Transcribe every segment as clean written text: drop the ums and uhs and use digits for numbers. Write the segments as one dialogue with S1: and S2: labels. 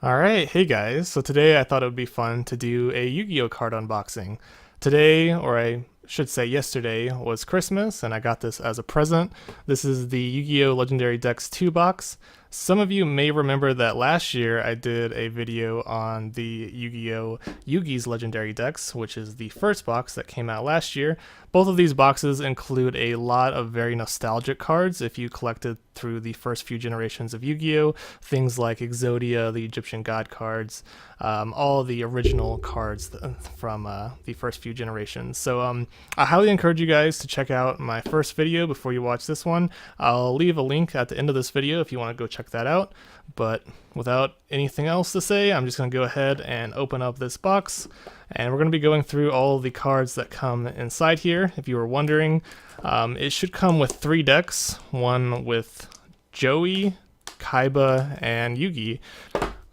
S1: Alright, hey guys. So today I thought it would be fun to do a Yu-Gi-Oh card unboxing. Today, or I should say yesterday, was Christmas and I got this as a present. This is the Yu-Gi-Oh Legendary Decks 2 box. Some of you may remember that last year I did a video on the Yu-Gi-Oh Yugi's Legendary Decks, which is the first box that came out last year. Both of these boxes include a lot of very nostalgic cards if you collected through the first few generations of Yu-Gi-Oh! Things like Exodia, the Egyptian god cards, all of the original cards from the first few generations. So I highly encourage you guys to check out my first video before you watch this one. I'll leave a link at the end of this video if you want to go check that out. But without anything else to say, I'm just going to go ahead and open up this box. And we're going to be going through all the cards that come inside here. If you were wondering, it should come with 3 decks. One with Joey, Kaiba, and Yugi.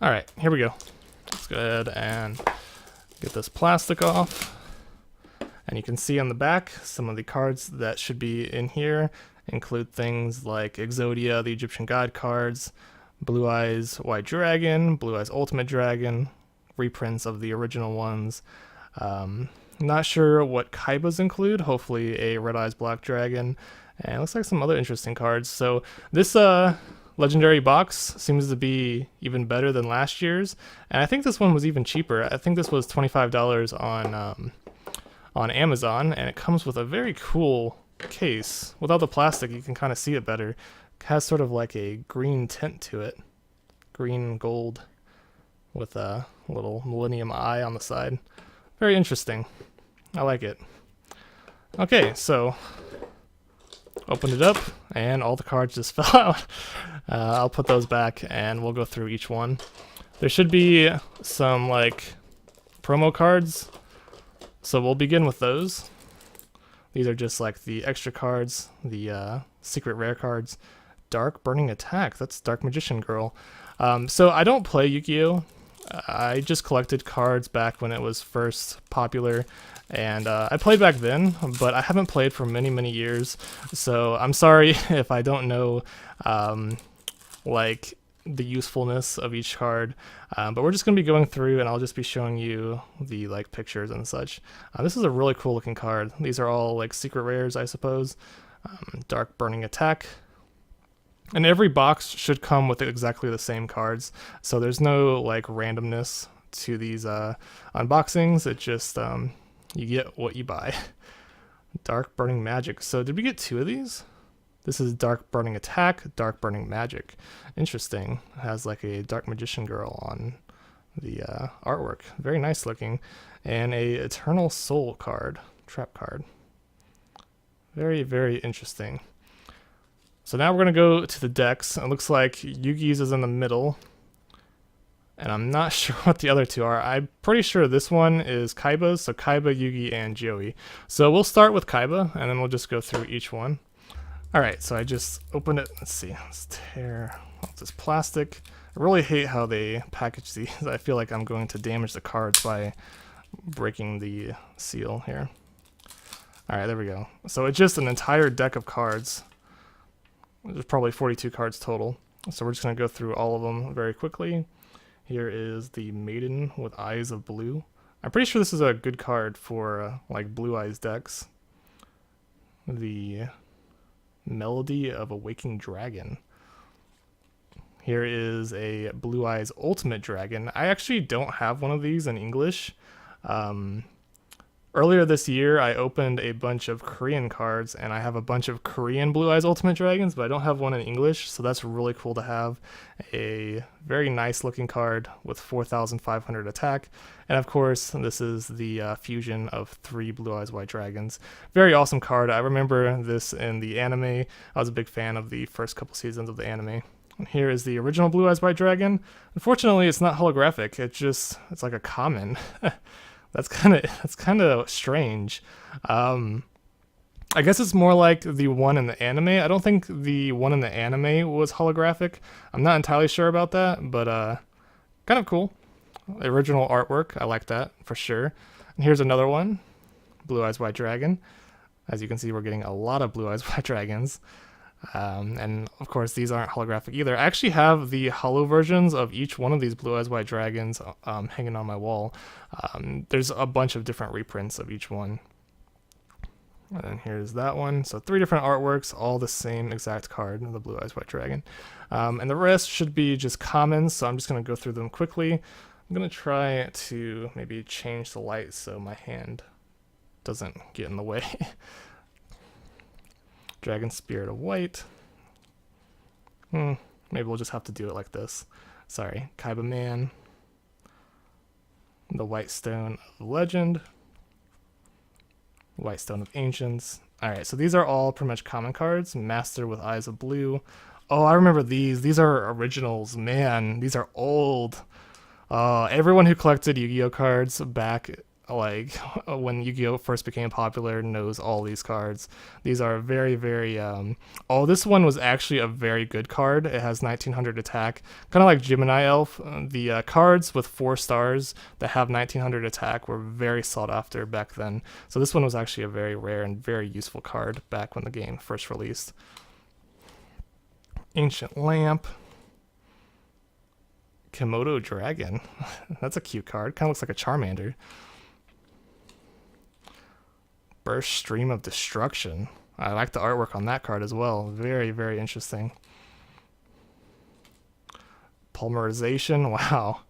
S1: Alright, here we go. Let's go ahead and get this plastic off. And you can see on the back some of the cards that should be in here include things like Exodia, the Egyptian god cards, Blue Eyes White Dragon, Blue Eyes Ultimate Dragon, reprints of the original ones. Not sure what Kaibas include, hopefully a Red Eyes Black Dragon, and it looks like some other interesting cards. So this legendary box seems to be even better than last year's, and I think this one was even cheaper. I think this was $25 on Amazon, and it comes with a very cool case. Without the plastic, you can kind of see it better. It has sort of like a green tint to it, green gold, with a little Millennium Eye on the side. Very interesting. I like it. Okay, so opened it up, and all the cards just fell out. I'll put those back, and we'll go through each one. There should be some like promo cards, so we'll begin with those. These are just like the extra cards, the secret rare cards. Dark Burning Attack, that's Dark Magician Girl. So I don't play Yu-Gi-Oh! I just collected cards back when it was first popular, and I played back then, but I haven't played for many, many years, so I'm sorry if I don't know like the usefulness of each card, but we're just going to be going through and I'll just be showing you the like pictures and such. This is a really cool looking card. These are all like secret rares, I suppose. Dark Burning Attack. And every box should come with exactly the same cards, so there's no like randomness to these unboxings. It just you get what you buy. Dark Burning Magic. So did we get 2 of these? This is Dark Burning Attack, Dark Burning Magic. Interesting. It has like a Dark Magician Girl on the artwork. Very nice looking. And a Eternal Soul card, trap card. Very, very interesting. So now we're going to go to the decks. It looks like Yugi's is in the middle. And I'm not sure what the other 2 are. I'm pretty sure this one is Kaiba's, so Kaiba, Yugi, and Joey. So we'll start with Kaiba, and then we'll just go through each one. Alright, so I just opened it. Let's see. Let's tear off this plastic. I really hate how they package these. I feel like I'm going to damage the cards by breaking the seal here. Alright, there we go. So it's just an entire deck of cards. There's probably 42 cards total. So we're just going to go through all of them very quickly. Here is the Maiden with Eyes of Blue. I'm pretty sure this is a good card for like Blue Eyes decks. The Melody of a Waking Dragon. Here is a Blue Eyes Ultimate Dragon. I actually don't have one of these in English. Earlier this year, I opened a bunch of Korean cards, and I have a bunch of Korean Blue Eyes Ultimate Dragons, but I don't have one in English, so that's really cool to have. A very nice looking card with 4,500 attack, and of course, this is the fusion of 3 Blue Eyes White Dragons. Very awesome card. I remember this in the anime. I was a big fan of the first couple seasons of the anime. And here is the original Blue Eyes White Dragon. Unfortunately, it's not holographic. It's like a common. That's kind of strange. I guess it's more like the one in the anime. I don't think the one in the anime was holographic. I'm not entirely sure about that, but kind of cool. The original artwork, I like that for sure. And here's another one, Blue Eyes White Dragon. As you can see, we're getting a lot of Blue Eyes White Dragons. And of course, these aren't holographic either. I actually have the holo versions of each one of these Blue Eyes White Dragons hanging on my wall. There's a bunch of different reprints of each one. And then here's that one. So 3 different artworks, all the same exact card, the Blue Eyes White Dragon. And the rest should be just commons, so I'm just going to go through them quickly. I'm going to try to maybe change the light so my hand doesn't get in the way. Dragon Spirit of White. Maybe we'll just have to do it like this. Sorry. Kaiba Man. The White Stone of Legend. White Stone of Ancients. Alright, so these are all pretty much common cards. Master with Eyes of Blue. Oh, I remember these. These are originals. Man, these are old. Everyone who collected Yu-Gi-Oh cards back like when Yu-Gi-Oh first became popular knows all these cards. These are very, very oh, this one was actually a very good card. It has 1900 attack, kind of like Gemini Elf. The cards with 4 stars that have 1900 attack were very sought after back then. So this one was actually a very rare and very useful card back when the game first released. Ancient Lamp. Komodo Dragon. That's a cute card. Kind of looks like a Charmander. Burst Stream of Destruction. I like the artwork on that card as well. Very, very interesting. Polymerization. Wow.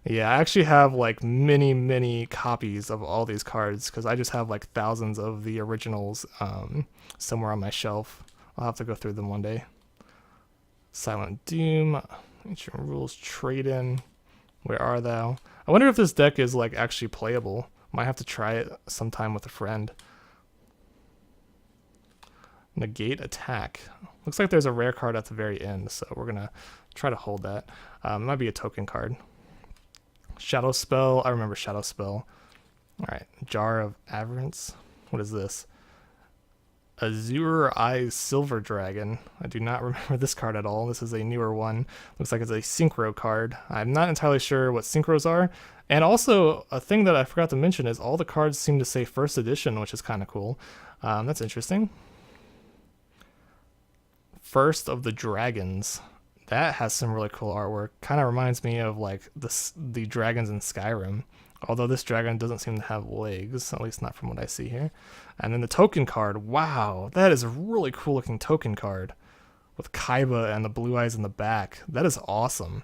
S1: Yeah, I actually have like many copies of all these cards because I just have like thousands of the originals somewhere on my shelf. I'll have to go through them one day. Silent Doom. Ancient Rules Trade-In. Where Are Thou? I wonder if this deck is like actually playable. Might have to try it sometime with a friend. Negate Attack. Looks like there's a rare card at the very end, so we're gonna try to hold that. It might be a token card. Shadow Spell. I remember Shadow Spell. Alright, Jar of Avarice. What is this? Azure Eyes Silver Dragon. I do not remember this card at all. This is a newer one. Looks like it's a synchro card. I'm not entirely sure what synchros are. And also, a thing that I forgot to mention is all the cards seem to say first edition, which is kind of cool. That's interesting. First of the Dragons. That has some really cool artwork. Kind of reminds me of like the dragons in Skyrim. Although this dragon doesn't seem to have legs, at least not from what I see here. And then the token card. Wow, that is a really cool looking token card. With Kaiba and the blue eyes in the back. That is awesome.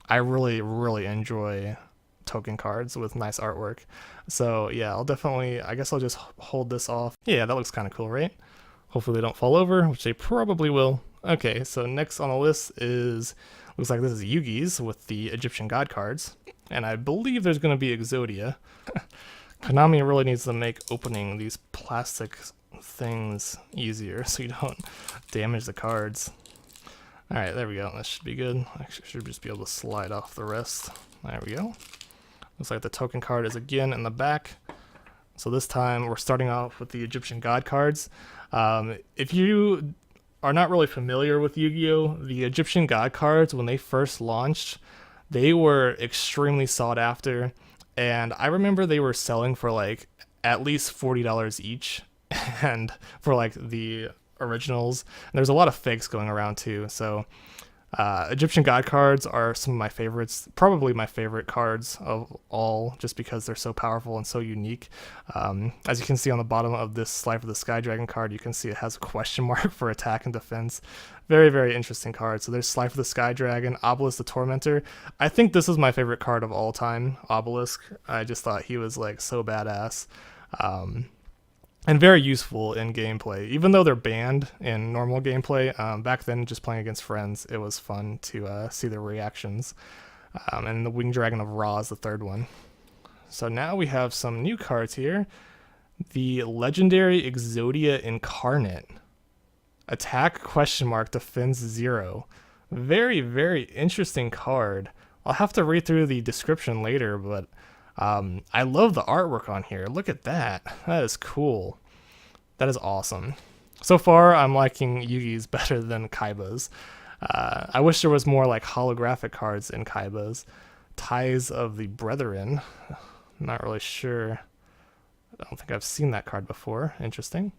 S1: I really enjoy token cards with nice artwork. So yeah, I guess I'll just hold this off. Yeah, that looks kind of cool, right? Hopefully they don't fall over, which they probably will. Okay, so next on the list looks like this is Yugi's with the Egyptian god cards. And I believe there's going to be Exodia. Konami really needs to make opening these plastic things easier so you don't damage the cards. Alright, there we go. That should be good. I should just be able to slide off the rest. There we go. Looks like the token card is again in the back. So this time we're starting off with the Egyptian god cards. If you are not really familiar with Yu-Gi-Oh, the Egyptian god cards, when they first launched, they were extremely sought after, and I remember they were selling for like at least $40 each, and for like the originals. And there's a lot of fakes going around too, so Egyptian god cards are some of my favorites, probably my favorite cards of all, just because they're so powerful and so unique. As you can see on the bottom of this Life of the Sky Dragon card, you can see it has a question mark for attack and defense. Very interesting card. So there's Life of the Sky Dragon, Obelisk the Tormentor. I think this is my favorite card of all time, Obelisk. I just thought he was like so badass. And very useful in gameplay. Even though they're banned in normal gameplay, back then just playing against friends, it was fun to see their reactions. And the Winged Dragon of Ra is the third one. So now we have some new cards here. The legendary Exodia Incarnate. Attack question mark, defense 0. Very interesting card. I'll have to read through the description later, but I love the artwork on here. Look at that. That is cool. That is awesome. So far, I'm liking Yugi's better than Kaiba's. I wish there was more like holographic cards in Kaiba's. Ties of the Brethren. Not really sure. I don't think I've seen that card before. Interesting.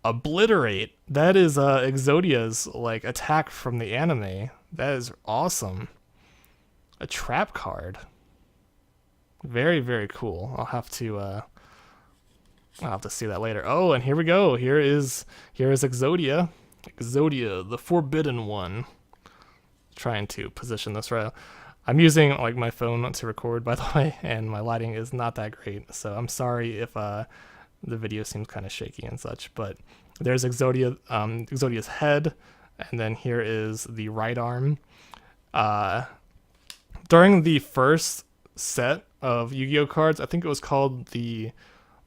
S1: Obliterate. That is Exodia's like attack from the anime. That is awesome. A trap card. Very, very cool. I'll have to see that later. Oh, and here we go. Here is Exodia. Exodia, the Forbidden One. Trying to position this right. I'm using like my phone to record, by the way, and my lighting is not that great. So I'm sorry if the video seems kind of shaky and such. But there's Exodia, Exodia's head, and then here is the right arm. During the first set of Yu-Gi-Oh cards, I think it was called the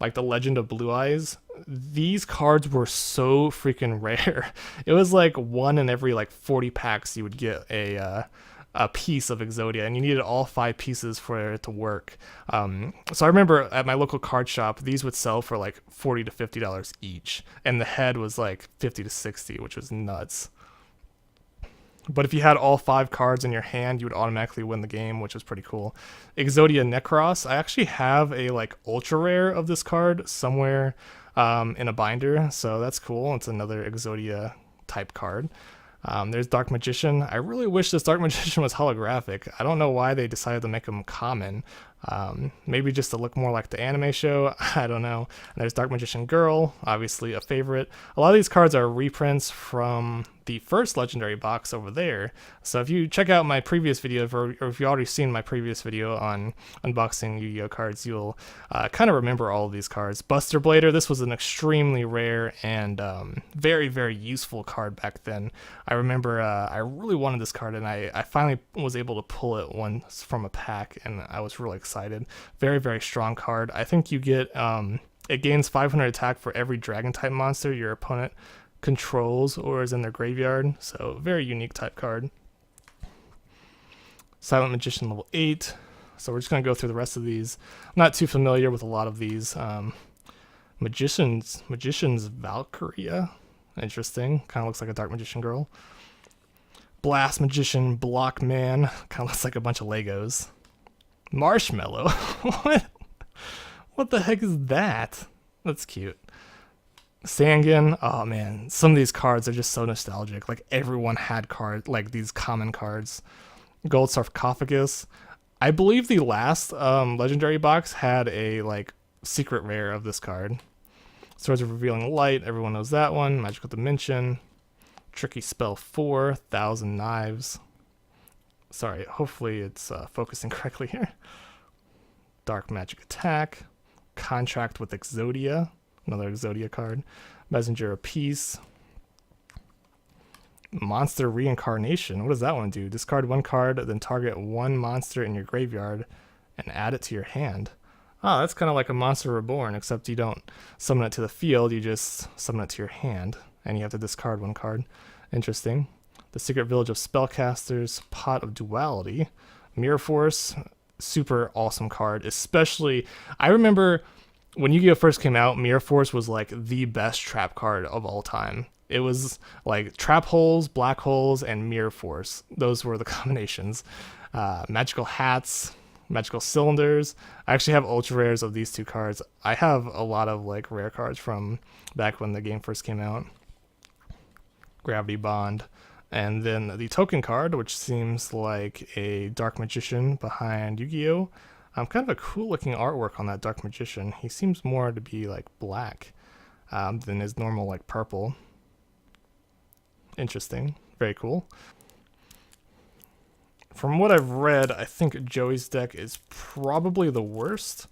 S1: Legend of Blue Eyes. These cards were so freaking rare. It was like one in every like 40 packs you would get a piece of Exodia, and you needed all 5 pieces for it to work. So I remember at my local card shop, these would sell for like $40 to $50 each, and the head was like 50 to 60, which was nuts. But if you had all 5 cards in your hand, you would automatically win the game, which was pretty cool. Exodia Necros. I actually have a like ultra rare of this card somewhere in a binder, so that's cool. It's another Exodia type card. There's Dark Magician. I really wish this Dark Magician was holographic. I don't know why they decided to make him common. Maybe just to look more like the anime show. I don't know. And there's Dark Magician Girl, obviously a favorite. A lot of these cards are reprints from the first legendary box over there. So if you check out my previous video, or if you've already seen my previous video on unboxing Yu-Gi-Oh cards, you'll kind of remember all of these cards. Buster Blader, this was an extremely rare and very, very useful card back then. I remember I really wanted this card, and I finally was able to pull it once from a pack, and I was really excited. Very, very strong card. I think you get, it gains 500 attack for every dragon type monster your opponent controls or is in their graveyard, so very unique type card. Silent Magician level 8. So we're just going to go through the rest of these. I'm not too familiar with a lot of these. Magician's Valkyria. Interesting. Kind of looks like a Dark Magician Girl. Blast Magician Block Man. Kind of looks like a bunch of Legos. Marshmallow. What the heck is that? That's cute. Sangan. Oh man, some of these cards are just so nostalgic. Like everyone had cards, like these common cards. Gold Sarcophagus. I believe the last legendary box had a like secret rare of this card. Swords of Revealing Light. Everyone knows that one. Magical Dimension. Tricky Spell 4. 1,000 Knives. Sorry, hopefully it's focusing correctly here. Dark Magic Attack. Contract with Exodia. Another Exodia card. Messenger of Peace. Monster Reincarnation. What does that one do? Discard 1 card, then target 1 monster in your graveyard and add it to your hand. Oh, that's kind of like a Monster Reborn, except you don't summon it to the field, you just summon it to your hand, and you have to discard 1 card. Interesting. The Secret Village of Spellcasters. Pot of Duality. Mirror Force. Super awesome card, especially, I remember when Yu-Gi-Oh first came out, Mirror Force was like the best trap card of all time. It was like trap holes, black holes, and Mirror Force. Those were the combinations. Magical Hats, Magical Cylinders. I actually have ultra rares of these 2 cards. I have a lot of like rare cards from back when the game first came out. Gravity Bond. And then the token card, which seems like a Dark Magician behind Yu-Gi-Oh! Kind of a cool looking artwork on that Dark Magician. He seems more to be like black than his normal like purple. Interesting. Very cool. From what I've read, I think Joey's deck is probably the worst.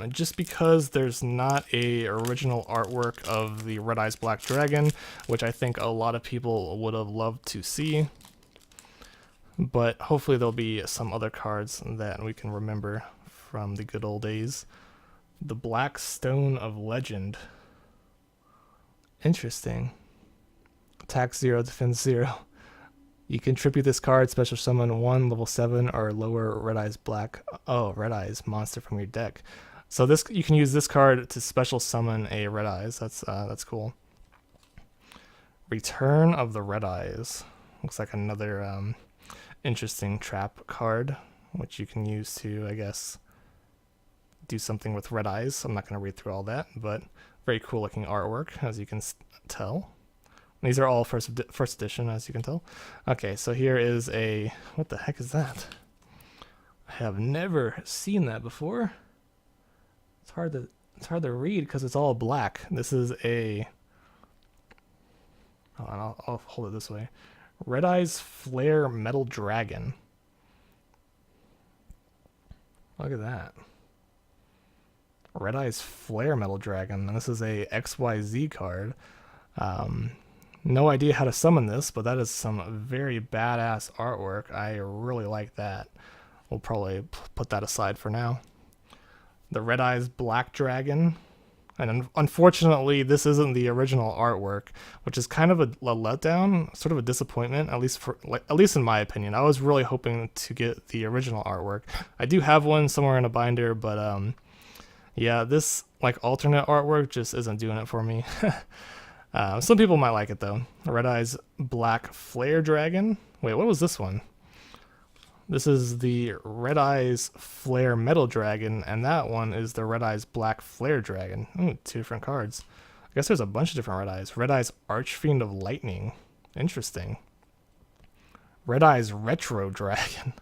S1: Just because there's not a original artwork of the Red Eyes Black Dragon, which I think a lot of people would have loved to see. But hopefully there'll be some other cards that we can remember from the good old days. The Black Stone of Legend. Interesting. Attack 0, defense 0. You contribute this card, special summon 1 level 7 or lower Red Eyes Red Eyes monster from your deck. So this, you can use this card to special summon a Red Eyes. That's cool. Return of the Red Eyes. Looks like another interesting trap card, which you can use to, I guess, do something with Red Eyes. I'm not going to read through all that, but Very cool looking artwork, as you can tell. These are all first edition, as you can tell. Okay, so here is a, what the heck is that? I have never seen that before. It's hard to read because it's all black. This is a, hold on, I'll hold it this way. Red Eyes Flare Metal Dragon. Look at that. Red Eyes Flare Metal Dragon, and this is a XYZ card. No idea how to summon this, but that is some very badass artwork. I really like that. We'll probably put that aside for now. The Red Eyes Black Dragon. And unfortunately, this isn't the original artwork, which is kind of a letdown, sort of a disappointment, at least in my opinion. I was really hoping to get the original artwork. I do have one somewhere in a binder, but yeah, this like alternate artwork just isn't doing it for me. Some people might like it though. Red Eyes Black Flare Dragon. Wait, what was this one? This is the Red Eyes Flare Metal Dragon, and that one is the Red Eyes Black Flare Dragon. Ooh, two different cards. I guess there's a bunch of different Red Eyes. Red Eyes Archfiend of Lightning. Interesting. Red Eyes Retro Dragon.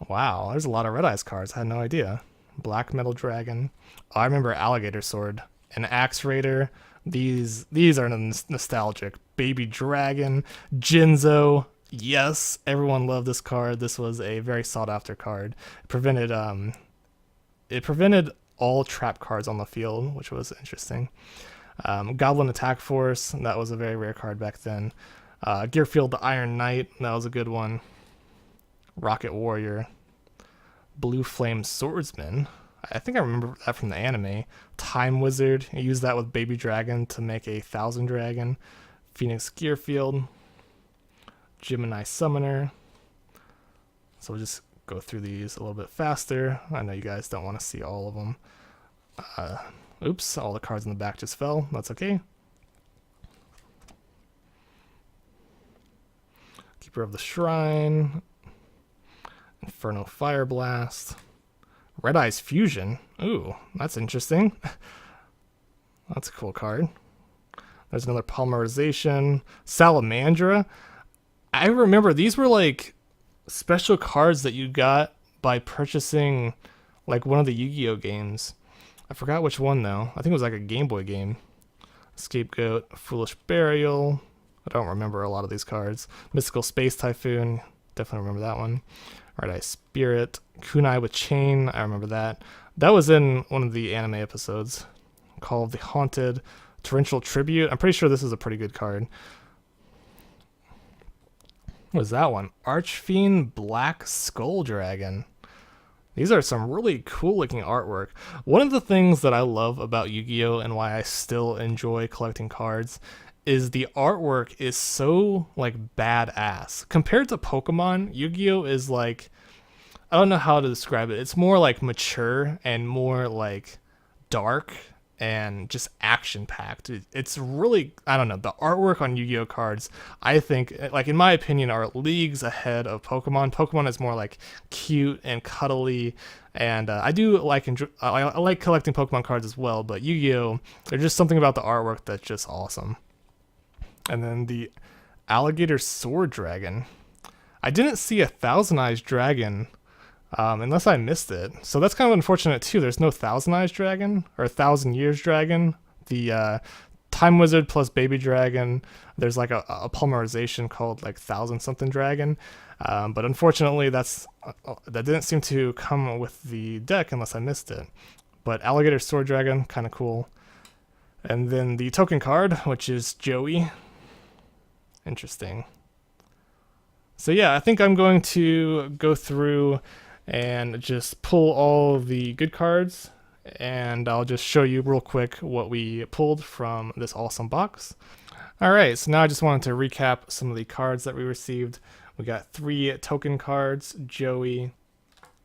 S1: Wow, there's a lot of Red Eyes cards. I had no idea. Black Metal Dragon. Oh, I remember Alligator Sword. An Axe Raider. These are nostalgic. Baby Dragon. Jinzo. Yes, everyone loved this card. This was a very sought after card. It prevented all trap cards on the field, which was interesting. Goblin Attack Force, that was a very rare card back then. Gearfield the Iron Knight, that was a good one. Rocket Warrior. Blue Flame Swordsman. I think I remember that from the anime. Time Wizard, I used that with Baby Dragon to make a 1000 Dragon. Phoenix Gearfield. Gemini Summoner. So we'll just go through these a little bit faster. I know you guys don't want to see all of them. Oops, all the cards in the back just fell. That's okay. Keeper of the Shrine. Inferno Fire Blast. Red Eyes Fusion. Ooh, that's interesting. That's a cool card. There's another Polymerization Salamandra. I remember these were like special cards that you got by purchasing like one of the Yu-Gi-Oh games. I forgot which one though. I think it was like a Game Boy game. Scapegoat, Foolish Burial. I don't remember a lot of these cards. Mystical Space Typhoon. Definitely remember that one. Red Eye Spirit. Kunai with Chain. I remember that. That was in one of the anime episodes. Call of the Haunted. Torrential Tribute. I'm pretty sure this is a pretty good card. What was that one? Archfiend Black Skull Dragon. These are some really cool looking artwork. One of the things that I love about Yu-Gi-Oh! And why I still enjoy collecting cards is the artwork is so like badass. Compared to Pokemon, Yu-Gi-Oh! Is like, I don't know how to describe it. It's more like mature and more like dark and just action-packed. It's really, I don't know, the artwork on Yu-Gi-Oh! Cards, I think, like in my opinion, are leagues ahead of Pokemon. Pokemon is more like cute and cuddly, and I do like, I like collecting Pokemon cards as well, but Yu-Gi-Oh! There's just something about the artwork that's just awesome. And then the Alligator Sword Dragon. I didn't see a Thousand Eyes Dragon, unless I missed it. So that's kind of unfortunate too. There's no Thousand Eyes Dragon or 1,000 Years Dragon. The Time Wizard plus Baby Dragon. There's like a polymerization called like 1,000 something Dragon. But unfortunately that didn't seem to come with the deck unless I missed it. But Alligator Sword Dragon, kind of cool. And then the token card, which is Joey. Interesting. So yeah, I think I'm going to go through and just pull all the good cards, and I'll just show you real quick what we pulled from this awesome box. Alright, so now I just wanted to recap some of the cards that we received. We got 3 token cards, Joey,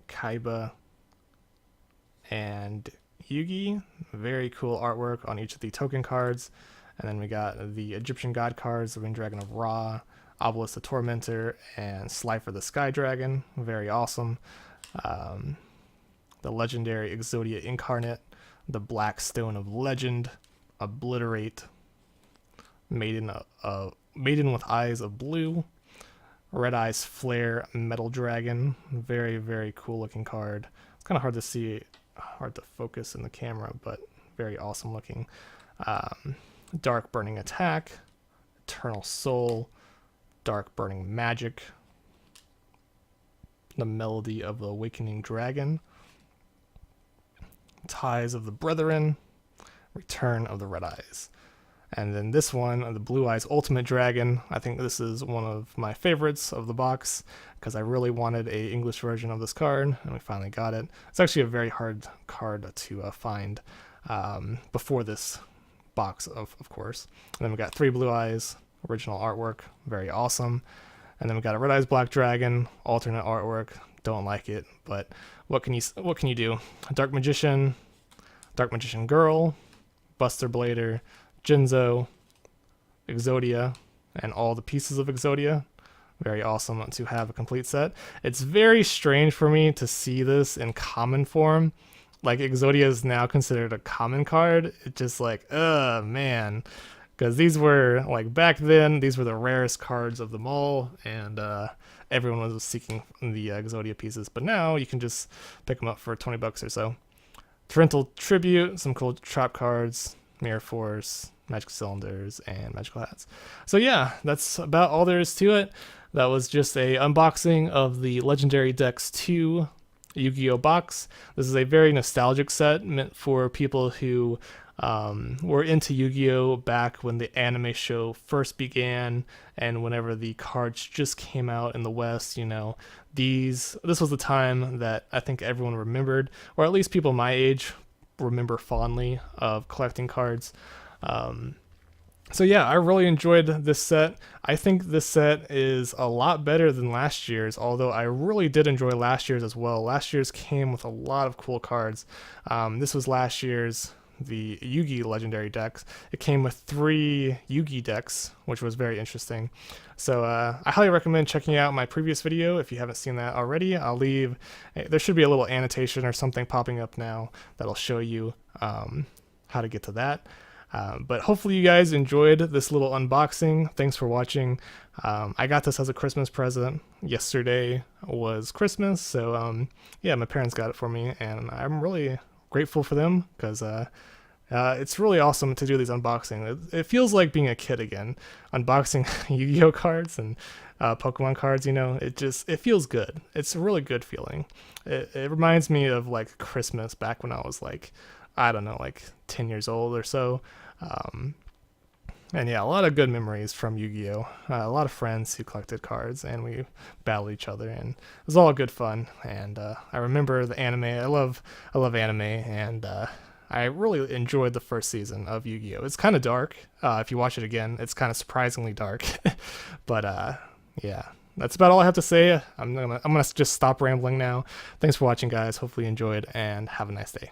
S1: Kaiba, and Yugi. Very cool artwork on each of the token cards. And then we got the Egyptian God cards, the Wind Dragon of Ra, Obelisk the Tormentor, and Slifer the Sky Dragon. Very awesome. The legendary Exodia Incarnate, the Black Stone of Legend, obliterate Maiden, Maiden with eyes of blue, red eyes flare metal dragon. Very, very cool looking card. It's kind of hard to see, hard to focus in the camera, but very awesome looking. Dark burning attack, eternal soul, dark burning magic, the melody of the awakening dragon, ties of the brethren, return of the red eyes. And then this one, the Blue Eyes Ultimate Dragon, I think this is one of my favorites of the box because I really wanted a English version of this card, and we finally got it. It's actually a very hard card to find before this box, of course. And then we got 3 Blue Eyes, original artwork, very awesome. And then we got a Red Eyes Black Dragon, alternate artwork, don't like it, but what can you do? Dark Magician Girl, Buster Blader, Jinzo, Exodia, and all the pieces of Exodia. Very awesome to have a complete set. It's very strange for me to see this in common form. Like, Exodia is now considered a common card. It's just like, man. Because these were, like, back then, these were the rarest cards of them all, and everyone was seeking the Exodia pieces. But now you can just pick them up for 20 bucks or so. Torrential Tribute, some cool trap cards, Mirror Force, Magic Cylinders, and Magical Hats. So yeah, that's about all there is to it. That was just a unboxing of the Legendary Decks 2 Yu-Gi-Oh box. This is a very nostalgic set meant for people who were into Yu-Gi-Oh back when the anime show first began, and whenever the cards just came out in the West. You know, this was the time that I think everyone remembered, or at least people my age remember fondly, of collecting cards. So yeah, I really enjoyed this set. I think this set is a lot better than last year's, although I really did enjoy last year's as well. Last year's came with a lot of cool cards. This was last year's, the Yugi legendary decks. It came with 3 Yugi decks, which was very interesting. So I highly recommend checking out my previous video if you haven't seen that already. There should be a little annotation or something popping up now that'll show you how to get to that. But hopefully you guys enjoyed this little unboxing. Thanks for watching. I got this as a Christmas present. Yesterday was Christmas, so yeah, my parents got it for me, and I'm really grateful for them because it's really awesome to do these unboxings. It feels like being a kid again, unboxing Yu-Gi-Oh cards and Pokemon cards. You know, it feels good. It's a really good feeling. It reminds me of like Christmas back when I was like, I don't know, like 10 years old or so. And yeah, a lot of good memories from Yu-Gi-Oh! A lot of friends who collected cards, and we battled each other, and it was all good fun. And I remember the anime. I love anime, and I really enjoyed the first season of Yu-Gi-Oh! It's kind of dark. If you watch it again, it's kind of surprisingly dark. But yeah, that's about all I have to say. I'm gonna just stop rambling now. Thanks for watching, guys. Hopefully you enjoyed, and have a nice day.